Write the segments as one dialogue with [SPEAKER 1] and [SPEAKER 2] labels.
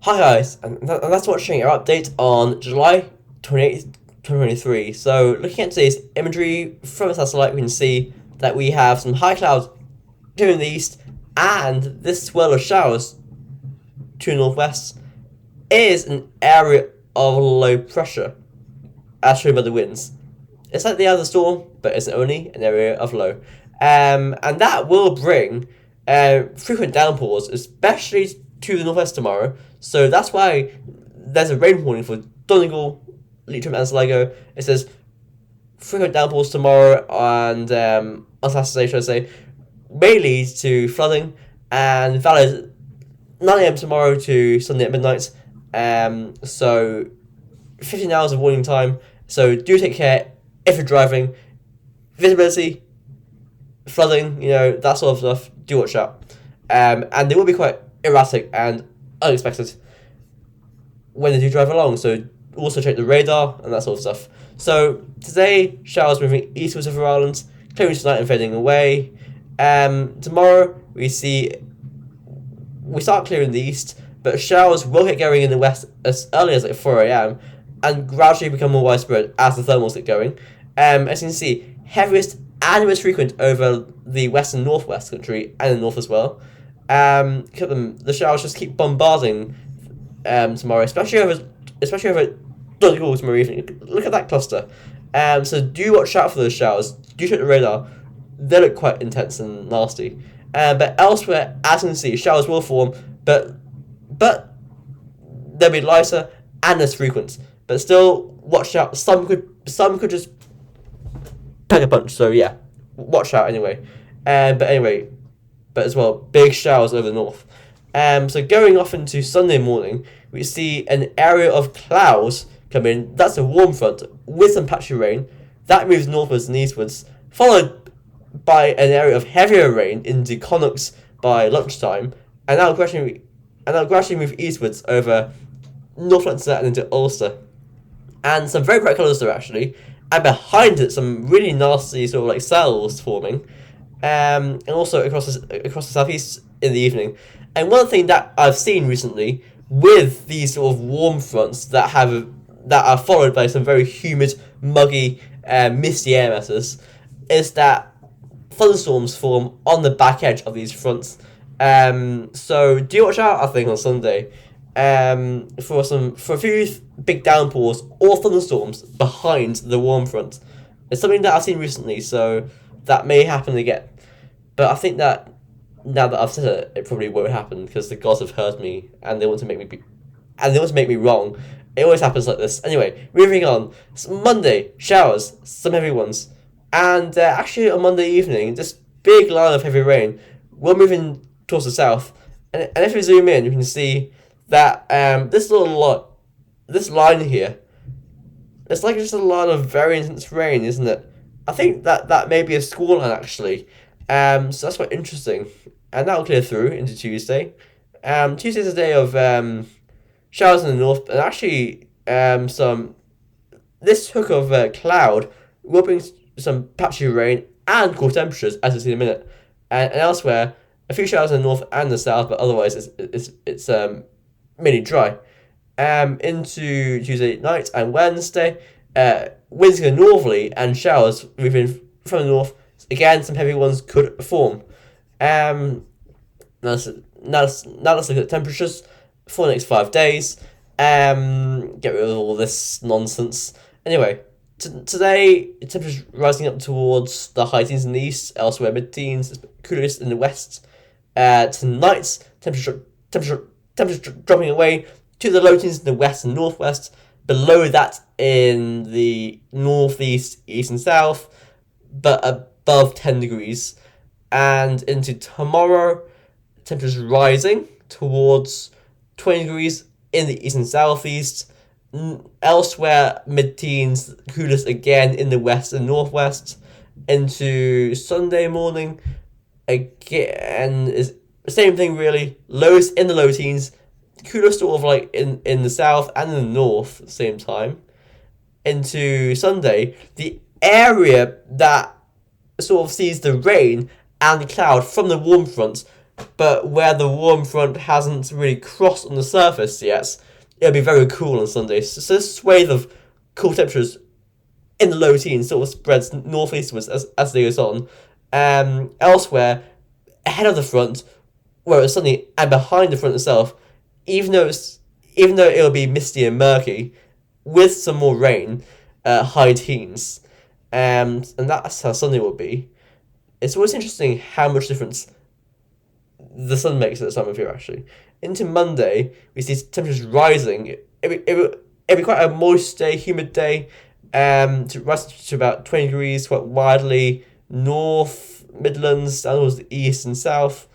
[SPEAKER 1] Hi guys, and that's watching our update on July 28th, 2023. So looking at today's imagery from the satellite, we can see that we have some high clouds to the east, and this swirl of showers to the northwest is an area of low pressure, as shown by the winds. It's like the other storm, but it's only an area of low. And that will bring frequent downpours, especially to the northwest tomorrow. So that's why there's a rain warning for Donegal, Leitrim, and Sligo. It says frequent downpours tomorrow and on Saturday, should I say, may lead to flooding and valid 9 a.m. tomorrow to Sunday at midnight. So 15 hours of warning time. So do take care if you're driving. Visibility, flooding, that sort of stuff. Do watch out. And they will be quite erratic and unexpected when they do drive along. So also check the radar and that sort of stuff. So today, showers moving eastwards over Ireland, clearing tonight and fading away. Tomorrow we start clearing the east, but showers will get going in the west as early as 4 a.m. and gradually become more widespread as the thermals get going. As you can see, heaviest and most frequent over the west and northwest country and the north as well. The showers just keep bombarding tomorrow, especially over Donegal tomorrow evening. Look at that cluster. So do watch out for those showers. Do check the radar. They look quite intense and nasty. But elsewhere, as you can see, showers will form, but they'll be lighter and less frequent. But still, watch out. Some could just pack a punch. So yeah, watch out anyway. But as well, big showers over the north. So going off into Sunday morning, we see an area of clouds come in. That's a warm front with some patchy rain. That moves northwards and eastwards, followed by an area of heavier rain into Connacht by lunchtime, and that'll gradually move eastwards over North Leinster and into Ulster. And some very bright colours there actually, and behind it some really nasty sort of like cells forming, and also across the southeast in the evening. And one thing that I've seen recently with these sort of warm fronts that are followed by some very humid, muggy, misty air masses is that thunderstorms form on the back edge of these fronts. So do watch out, I think, on Sunday for a few big downpours or thunderstorms behind the warm front. It's something that I've seen recently, so that may happen again. But I think that now that I've said it, it probably won't happen because the gods have heard me and they want to make me wrong. It always happens like this. Anyway, moving on. It's Monday, showers, some heavy ones. And actually on Monday evening, this big line of heavy rain will move in towards the south. And if we zoom in, you can see that this line here, it's like just a line of very intense rain, isn't it? I think that may be a squall line actually. So that's quite interesting. And that'll clear through into Tuesday. Tuesday's a day of showers in the north, and actually this hook of cloud will bring some patchy rain and cool temperatures, as we'll see in a minute. And elsewhere, a few showers in the north and the south, but otherwise it's mainly dry. Into Tuesday night and Wednesday, winds go northerly and showers moving from the north. Again, some heavy ones could form. Now let's look at temperatures for the next 5 days. Get rid of all this nonsense. Anyway, today temperatures rising up towards the high teens in the east, elsewhere mid-teens, coolest in the west. Tonight, temperature dropping away to the low teens in the west and northwest. Below that in the northeast, east and south, but above 10 degrees. And into tomorrow, temperatures rising towards 20 degrees in the east and southeast. Elsewhere, mid-teens, coolest again in the west and northwest. Into Sunday morning, again, is the same thing really. Lows in the low teens, coolest sort of like in the south and in the north at the same time. Into Sunday, the area that sort of sees the rain and the cloud from the warm front but where the warm front hasn't really crossed on the surface yet, it'll be very cool on Sunday. So this swathe of cool temperatures in the low teens sort of spreads northeastwards as the day goes on. Elsewhere, ahead of the front, where it's sunny, and behind the front itself, even though it'll be misty and murky, with some more rain, high teens, and that's how Sunday will be. It's always interesting how much difference the sun makes at this time of year, actually. Into Monday, we see temperatures rising. It'll be quite a moist day, humid day, to rise to about 20 degrees quite widely, north, Midlands, down towards the east and south.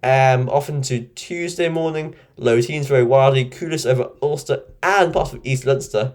[SPEAKER 1] Off into Tuesday morning, low teens very wildly, coolest over Ulster and parts of East Leinster.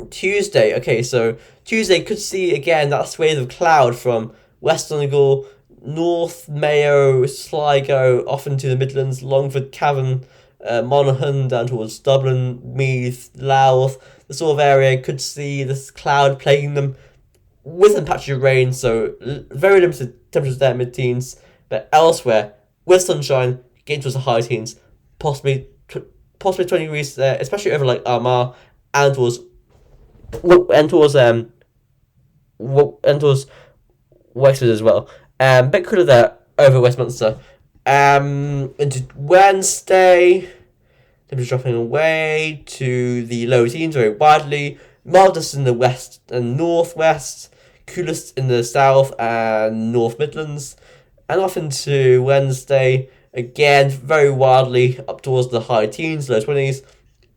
[SPEAKER 1] Tuesday could see again that swathe of cloud from West Donegal, North Mayo, Sligo, off into the Midlands, Longford, Cavan, Monaghan, down towards Dublin, Meath, Louth. The sort of area could see this cloud plaguing them with some patches of rain, so very limited temperatures there, mid-teens. But elsewhere, with sunshine, getting towards the high teens, possibly 20 degrees there, especially over like Armagh and towards Wexford as well. Bit cooler there over Westminster. Into Wednesday, temperature dropping away to the low teens very widely. Mildest in the west and northwest, coolest in the south and North Midlands, and off into Wednesday again very wildly up towards the high teens, low 20s,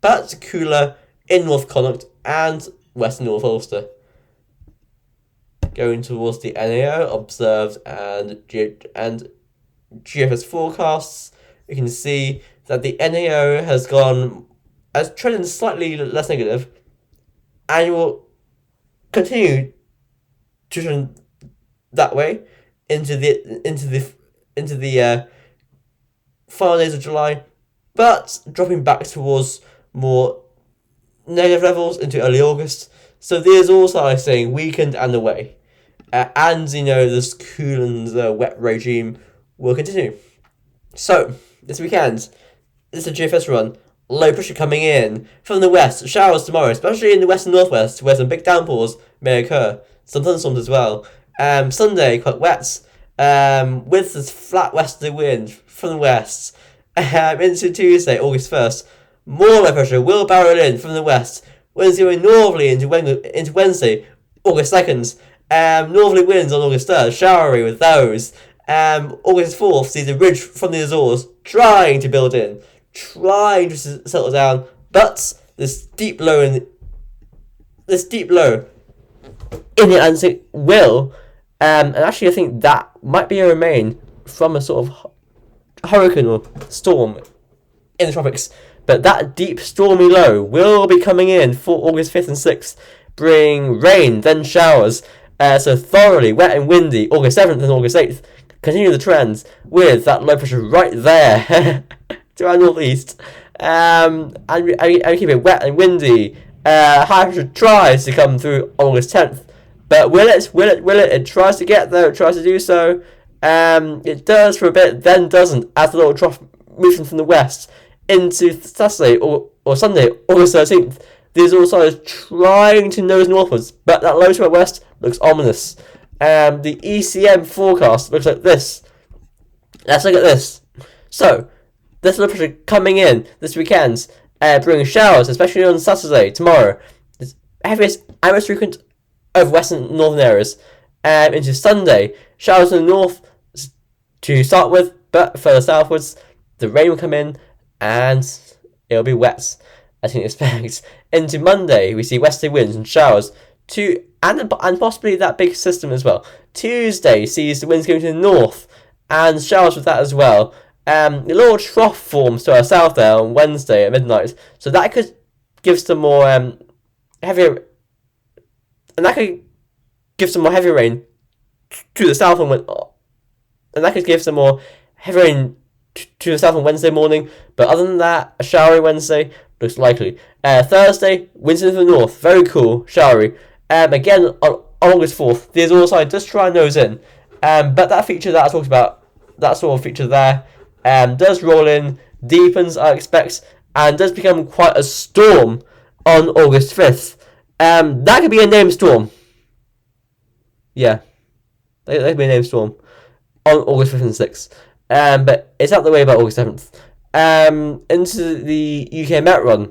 [SPEAKER 1] but cooler in North Connacht and West and North Ulster. Going towards the NAO observed and GFS forecasts, you can see that the NAO has trending slightly less negative, and will continue to trend that way into the final days of July, but dropping back towards more negative levels into early August. So there's also, I saying, weakened and away. And, this cool and wet regime will continue. So, this weekend, this is a GFS run. Low pressure coming in from the west. Showers tomorrow, especially in the west and northwest, where some big downpours may occur. Some thunderstorms as well. Sunday, quite wet, with this flat westerly wind from the west. Into Tuesday, August 1st, more low pressure will barrel in from the west. Winds going northerly into Wednesday, August 2nd. Northerly winds on August 3rd, showery with those. August 4th sees a ridge from the Azores trying to build in, trying to settle down, but this deep low in the Atlantic will, and actually I think that might be a remain from a sort of hurricane or storm in the tropics. But that deep stormy low will be coming in for August 5th and 6th, bring rain, then showers. So thoroughly wet and windy, August 7th and August 8th. Continue the trends with that low pressure right there to our northeast. And keep it wet and windy. High pressure tries to come through August 10th. But will it? It tries to get there, it tries to do so. It does for a bit, then doesn't, as the little trough moves from the west into Saturday or Sunday, August 13th. These all sides trying to nose northwards, but that low to our west looks ominous. The ECM forecast looks like this. Let's look at this. So, this low pressure coming in this weekend, bringing showers, especially on Saturday, tomorrow. It's heaviest and most frequent over western and northern areas. Into Sunday, showers in the north to start with, but further southwards, the rain will come in and it'll be wet, as you can expect. Into Monday, we see westerly winds and showers, and possibly that big system as well. Tuesday sees the winds going to the north, and showers with that as well. A little trough forms to our south there on Wednesday at midnight, so that could give some more heavier, and that could give some more heavy rain to the south and that could give some more heavy rain to the south on Wednesday morning. But other than that, a showery Wednesday looks likely. Thursday, winds into the north, very cool, showery. Again on August 4th, the Azores side does try and nose in, but that feature that I talked about that sort of feature there does roll in, deepens, I expect, and does become quite a storm on August 5th. That could be a named storm. Yeah, that could be a named storm on August 5th and 6th. But it's out the way by August 7th. Into the UK Met run,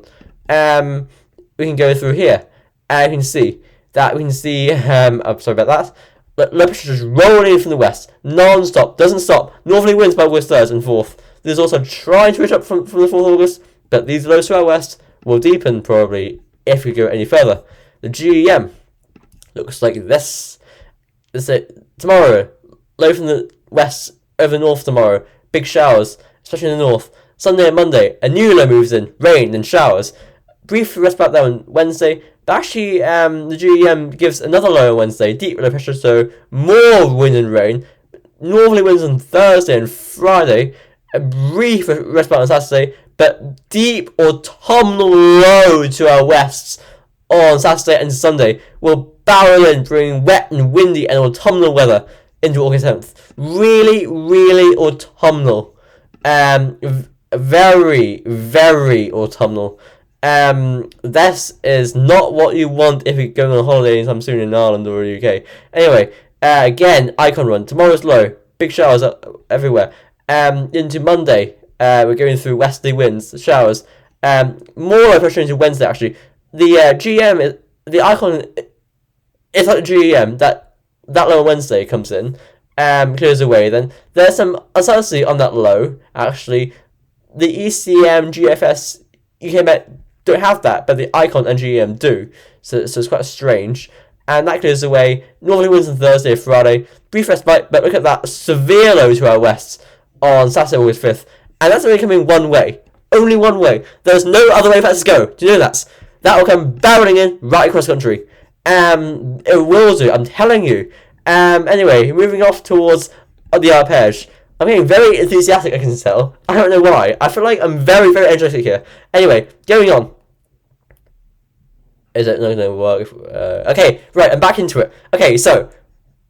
[SPEAKER 1] we can go through here, and you can see that I'm sorry about that. But low pressure just rolling in from the west, non-stop, doesn't stop. Northerly winds by August 3rd and 4th. There's also trying to reach up from the 4th of August, but these lows to our west will deepen probably if we go any further. The GEM looks like this. Tomorrow, low from the west over north tomorrow. Big showers, especially in the north. Sunday and Monday, a new low moves in, rain and showers. Brief respite there on Wednesday, but actually the GEM gives another low on Wednesday, deep low pressure, so more wind and rain. Northerly winds on Thursday and Friday, a brief respite on Saturday, but deep autumnal low to our west on Saturday and Sunday will barrel in, bringing wet and windy and autumnal weather into August 7th. Really, really autumnal. Very, very autumnal. This is not what you want if you're going on holiday anytime soon in Ireland or the UK. Anyway, again, icon run. Tomorrow's low. Big showers everywhere. Into Monday, we're going through westerly winds, showers. More low pressure into Wednesday, actually. The GM, the icon, it's like the GEM, that low on Wednesday comes in, clears away. Then there's some uncertainty on that low, actually. The ECM, GFS, UK Met don't have that, but the icon and GEM do. So it's quite strange. And that clears away. Northerly winds on Thursday, Friday. Brief respite, but look at that severe low to our west on Saturday, August 5th. And that's only coming one way. Only one way. There's no other way for that to go. Do you know that? That will come barreling in right across the country. It will do, I'm telling you. Anyway, moving off towards the arpege. I'm getting very enthusiastic, I can tell. I don't know why. I feel like I'm very, very energetic here. Anyway, going on. Is it not going to work? Okay, right, I'm back into it. Okay, so,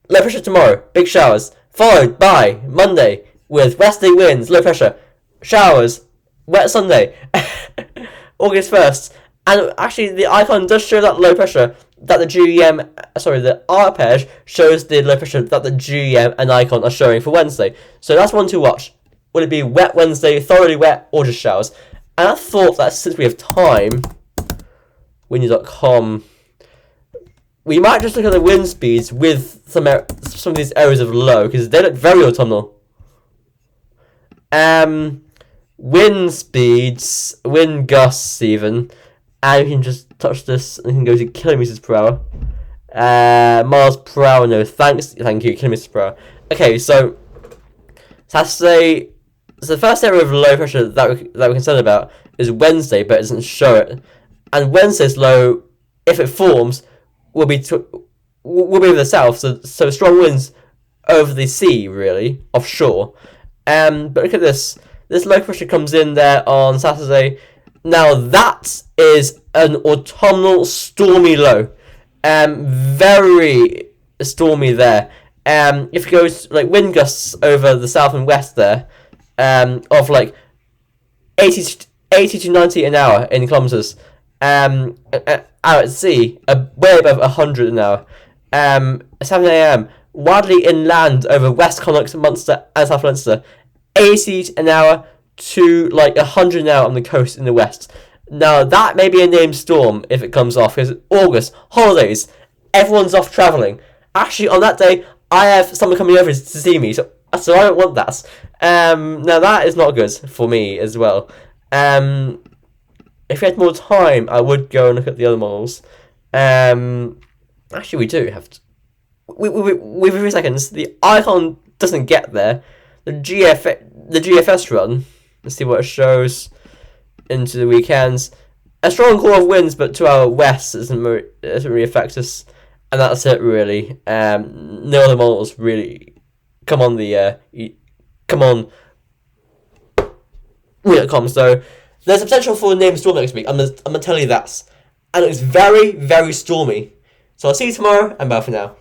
[SPEAKER 1] low pressure tomorrow, big showers, followed by Monday with westerly winds, low pressure, showers, wet Sunday, August 1st. And actually, the icon does show that low pressure that the arpege shows the low pressure that the GEM and icon are showing for Wednesday. So that's one to watch. Would it be wet Wednesday, thoroughly wet, or just showers? And I thought that since we have time, windy.com, we might just look at the wind speeds with some of these areas of low, because they look very autumnal. Wind speeds, wind gusts even. And you can just touch this and you can go to kilometers per hour. Miles per hour, no thanks. Thank you, kilometers per hour. Okay, so Saturday, so the first area of low pressure that we're concerned about is Wednesday, but it doesn't show it. And Wednesday's low, if it forms, will be over the south, so strong winds over the sea, really, offshore. But look at this. This low pressure comes in there on Saturday. Now that is an autumnal stormy low. Very stormy there. If it goes like wind gusts over the south and west there, of like 80 to 90 an hour in kilometers. Out at sea, way above 100 an hour. 7 a.m. Widely inland over West Connacht, Munster and South Leinster. 80 an hour to like 100 an hour on the coast in the west. Now that may be a named storm if it comes off, because August, holidays, everyone's off travelling. Actually, on that day, I have someone coming over to see me, so I don't want that. Now that is not good for me as well. If we had more time, I would go and look at the other models. Actually, we do have to. Wait a few seconds. The icon doesn't get there. The GFS run. Let's see what it shows into the weekends. A strong core of winds, but to our west doesn't really affect us. And that's it, really. No other models really come on the .com. So there's a potential for a named storm next week. I'm gonna tell you that, and it's very, very stormy. So I'll see you tomorrow, and bye for now.